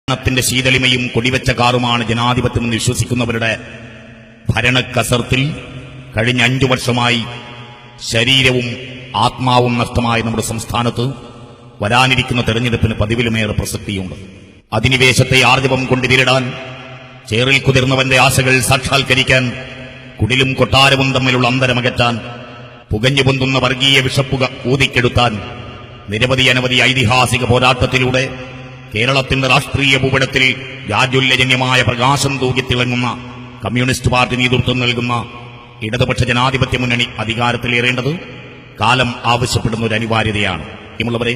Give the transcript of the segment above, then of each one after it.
ഭരണത്തിന്റെ ശീതളിമയും കൊടിവെച്ച കാറുമാണ് ജനാധിപത്യമെന്ന് വിശ്വസിക്കുന്നവരുടെ ഭരണക്കസർത്തിൽ കഴിഞ്ഞ 5 വർഷമായി ശരീരവും ആത്മാവും നഷ്ടമായ നമ്മുടെ സംസ്ഥാനത്ത് വരാനിരിക്കുന്ന തെരഞ്ഞെടുപ്പിന് പതിവിലുമേറെ പ്രസക്തിയുണ്ട്. അധിനിവേശത്തെ ആർജവം കൊണ്ട് നേരിടാൻ, ചേറിൽ കുതിർന്നവന്റെ ആശകൾ സാക്ഷാത്കരിക്കാൻ, കുടിലും കൊട്ടാരവും തമ്മിലുള്ള അന്തരമകറ്റാൻ, പുകഞ്ഞു പൊന്തുന്ന വർഗീയ വിഷപ്പുക ഊതിക്കെടുത്താൻ നിരവധി അനവധി ഐതിഹാസിക പോരാട്ടത്തിലൂടെ കേരളത്തിന്റെ രാഷ്ട്രീയ ഭൂപടത്തിൽ രാജ്യോല്ലജന്യമായ പ്രകാശം തൂകിത്തിളങ്ങുന്ന കമ്മ്യൂണിസ്റ്റ് പാർട്ടി നേതൃത്വം നൽകുന്ന ഇടതുപക്ഷ ജനാധിപത്യ മുന്നണി അധികാരത്തിലേറേണ്ടത് കാലം ആവശ്യപ്പെടുന്ന ഒരു അനിവാര്യതയാണ്. ഇമുള്ളവരെ,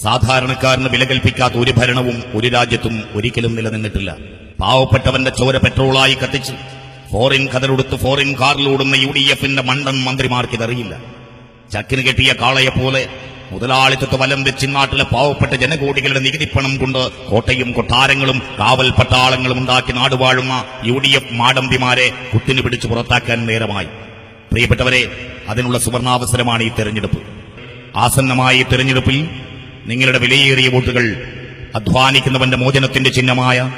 സാധാരണക്കാരന് വില കൽപ്പിക്കാത്ത ഒരു ഭരണവും ഒരു രാജ്യത്തും ഒരിക്കലും നിലനിന്നിട്ടില്ല. പാവപ്പെട്ടവന്റെ ചോര പെട്രോളായി കത്തിച്ച് ഫോറിൻ കതറുടുത്ത് ഫോറിൻ കാറിലോടുന്ന UDF-ന്റെ മണ്ടൻ മന്ത്രിമാർക്കിതറിയില്ല. ചക്കിന് കെട്ടിയ കാളയെപ്പോലെ മുതലാളിത്തത്തെ വലം വെച്ച് നാട്ടിലെ പാവപ്പെട്ട ജനകോടികളുടെ നികുതിപ്പണം കൊണ്ട് കോട്ടയും കൊട്ടാരങ്ങളും കാവൽ പട്ടാളങ്ങളും ഉണ്ടാക്കി നാടുവാഴുന്ന UDF മാടമ്പിമാരെ കുത്തിനു പിടിച്ച് പുറത്താക്കാൻ നേരമായി. പ്രിയപ്പെട്ടവരെ, അതിനുള്ള സുവർണാവസരമാണ് ഈ തെരഞ്ഞെടുപ്പ്. ആസന്നമായ ഈ തെരഞ്ഞെടുപ്പിൽ നിങ്ങളുടെ വിലയേറിയ വോട്ടുകൾ അധ്വാനിക്കുന്നവന്റെ മോചനത്തിന്റെ ചിഹ്നമായ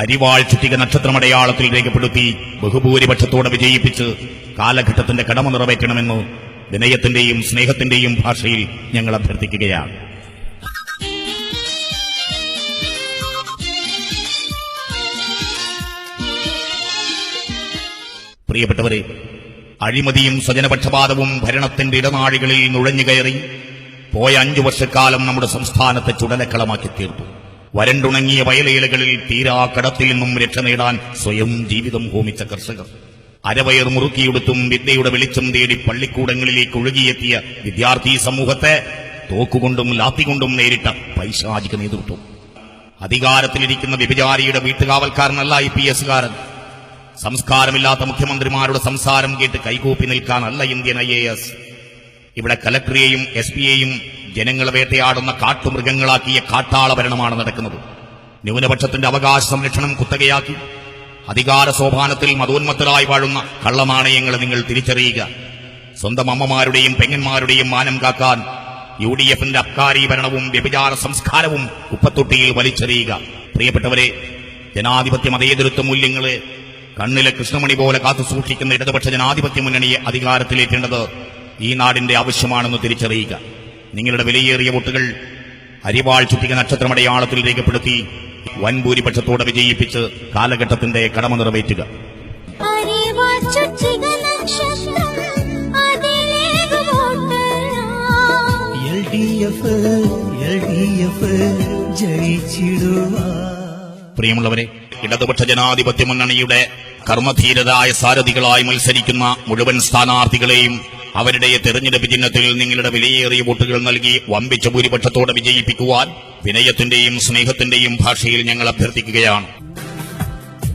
അരിവാൾ ചുറ്റിക നക്ഷത്രമടയാളത്തിൽ രേഖപ്പെടുത്തി ബഹുഭൂരിപക്ഷത്തോടെ വിജയിപ്പിച്ച് കാലഘട്ടത്തിന്റെ കടമ നിറവേറ്റണമെന്ന് വിനയത്തിന്റെയും സ്നേഹത്തിന്റെയും ഭാഷയിൽ ഞങ്ങൾ അഭ്യർത്ഥിക്കുകയാണ്. പ്രിയപ്പെട്ടവരെ, അഴിമതിയും സ്വജനപക്ഷപാതവും ഭരണത്തിന്റെ ഇടനാഴികളിൽ നുഴഞ്ഞുകയറി പോയ 5 വർഷക്കാലം നമ്മുടെ സംസ്ഥാനത്തെ ചുടലക്കളമാക്കി തീർത്തു. വരണ്ടുണങ്ങിയ വയലേലകളിൽ തീരാ കടത്തിൽ നിന്നും രക്ഷ നേടാൻ സ്വയം ജീവിതം ഹോമിച്ച കർഷകർ, അരവയർ മുറുക്കിയെടുത്തും വിദ്യയുടെ വെളിച്ചം തേടി പള്ളിക്കൂടങ്ങളിലേക്ക് ഒഴുകിയെത്തിയ വിദ്യാർത്ഥി സമൂഹത്തെ തോക്കുകൊണ്ടും ലാത്തികൊണ്ടും നേരിട്ട പൈശാചിക നേതൃത്വം, അധികാരത്തിലിരിക്കുന്ന വ്യഭിചാരിയുടെ വീട്ടുകാവൽക്കാരനല്ല IPS-കാരൻ, സംസ്കാരമില്ലാത്ത മുഖ്യമന്ത്രിമാരുടെ സംസാരം കേട്ട് കൈകൂപ്പി നിൽക്കാനല്ല ഇന്ത്യൻ IAS. ഇവിടെ കലക്ടറെയും SP-യെയും ജനങ്ങളെ വേട്ടയാടുന്ന കാട്ടുമൃഗങ്ങളാക്കിയ കാട്ടാള ഭരണമാണ് നടക്കുന്നത്. ന്യൂനപക്ഷത്തിന്റെ അവകാശ സംരക്ഷണം കുത്തകയാക്കി അധികാര സോപാനത്തിൽ മതോന്മത്തരായി വാഴുന്ന കള്ളനാണയങ്ങളെ നിങ്ങൾ തിരിച്ചറിയുക. സ്വന്തം അമ്മമാരുടെയും പെങ്ങന്മാരുടെയും മാനം കാക്കാൻ UDF-ന്റെ അബ്കാരി ഭരണവും വ്യഭിചാര സംസ്കാരവും കുപ്പത്തൊട്ടിയിൽ വലിച്ചെറിയുക. പ്രിയപ്പെട്ടവരെ, ജനാധിപത്യ മതേതരത്വ മൂല്യങ്ങളെ കണ്ണിലെ കൃഷ്ണമണി പോലെ കാത്തുസൂക്ഷിക്കുന്ന ഇടതുപക്ഷ ജനാധിപത്യ മുന്നണിയെ അധികാരത്തിലേറ്റേണ്ടത് ഈ നാടിന്റെ ആവശ്യമാണെന്ന് തിരിച്ചറിയുക. നിങ്ങളുടെ വിലയേറിയ വോട്ടുകൾ അരിവാൾ ചുറ്റിക നക്ഷത്രമടയാളത്തിൽ രേഖപ്പെടുത്തി വൻഭൂരിപക്ഷത്തോടെ വിജയിപ്പിച്ച് കാലഘട്ടത്തിന്റെ കടമ നിറവേറ്റുക. പ്രിയമുള്ളവരെ, ഇടതുപക്ഷ ജനാധിപത്യ മുന്നണിയുടെ കർമ്മധീരരായ സാരഥികളായി മത്സരിക്കുന്ന മുഴുവൻ സ്ഥാനാർത്ഥികളെയും അവരുടെ തെരഞ്ഞെടുപ്പ് ചിഹ്നത്തിൽ നിങ്ങളുടെ വിലയേറിയ വോട്ടുകൾ നൽകി വമ്പിച്ച ഭൂരിപക്ഷത്തോടെ വിജയിപ്പിക്കുവാൻ വിനയത്തിന്റെയും സ്നേഹത്തിന്റെയും ഭാഷയിൽ ഞങ്ങൾ അഭ്യർത്ഥിക്കുകയാണ്.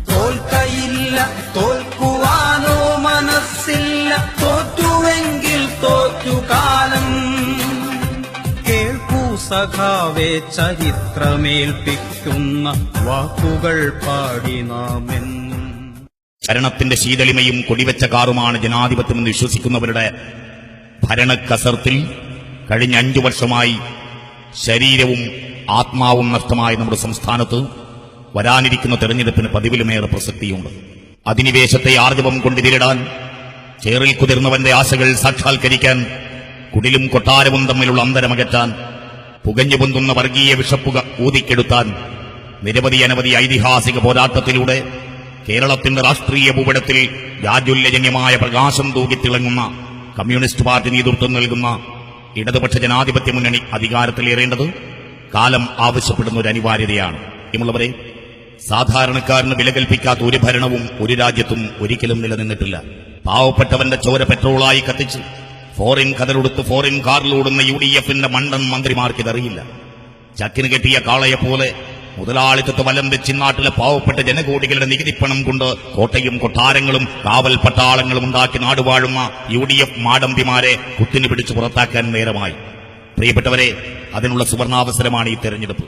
തോൽക്കയില്ല, തോൽക്കുവാനോ മനസ്സില്ല, തോറ്റുവെങ്കിൽ തോറ്റുകാലം. കേൾക്കൂ സഖാവേ, ചരിത്രമേൽപ്പിക്കുന്ന വാക്കുകൾ പാടി നാമെന്നും. ഭരണത്തിന്റെ ശീതളിമയും കൊടിവെച്ച കാറുമാണ് ജനാധിപത്യമെന്ന് വിശ്വസിക്കുന്നവരുടെ ഭരണക്കസർത്തിൽ കഴിഞ്ഞ 5 വർഷമായി ശരീരവും ആത്മാവും നഷ്ടമായ നമ്മുടെ സംസ്ഥാനത്ത് വരാനിരിക്കുന്ന തെരഞ്ഞെടുപ്പിന് പതിവിലുമേറെ പ്രസക്തിയുണ്ട്. അധിനിവേശത്തെ ആർജവം കൊണ്ട് നേരിടാൻ, ചേറിൽ കുതിർന്നവന്റെ ആശകൾ സാക്ഷാത്കരിക്കാൻ, കുടിലും കൊട്ടാരവും തമ്മിലുള്ള അന്തരമകറ്റാൻ, പുകഞ്ഞു പൊന്തുന്ന വർഗീയ വിഷപ്പുക ഊതിക്കെടുത്താൻ നിരവധി അനവധി ഐതിഹാസിക പോരാട്ടത്തിലൂടെ കേരളത്തിന്റെ രാഷ്ട്രീയ ഭൂപടത്തിൽ രാജ്യോല്ലജന്യമായ പ്രകാശം തൂകിത്തിളങ്ങുന്ന കമ്മ്യൂണിസ്റ്റ് പാർട്ടി നേതൃത്വം നൽകുന്ന ഇടതുപക്ഷ ജനാധിപത്യ മുന്നണി അധികാരത്തിലേറേണ്ടത് കാലം ആവശ്യപ്പെടുന്ന ഒരു അനിവാര്യതയാണ്. ഇമുള്ളവരെ, സാധാരണക്കാരന് വില കൽപ്പിക്കാത്ത ഒരു ഭരണവും ഒരു രാജ്യത്തും ഒരിക്കലും നിലനിന്നിട്ടില്ല. പാവപ്പെട്ടവന്റെ ചോര പെട്രോളായി കത്തിച്ച് ഫോറിൻ കതറുടുത്ത് ഫോറിൻ കാറിലോടുന്ന UDF-ന്റെ മണ്ടൻ മന്ത്രിമാർക്കിതറിയില്ല. ചക്കിന് കെട്ടിയ കാളയെപ്പോലെ മുതലാളിത്തത്തെ വലം വെച്ച് നാട്ടിലെ പാവപ്പെട്ട ജനകോടികളുടെ നികുതിപ്പണം കൊണ്ട് കോട്ടയും കൊട്ടാരങ്ങളും കാവൽ പട്ടാളങ്ങളും ഉണ്ടാക്കി നാടുവാഴുന്ന UDF മാടമ്പിമാരെ കുത്തിനു പിടിച്ച് പുറത്താക്കാൻ നേരമായി. പ്രിയപ്പെട്ടവരെ, അതിനുള്ള സുവർണാവസരമാണ് ഈ തെരഞ്ഞെടുപ്പ്.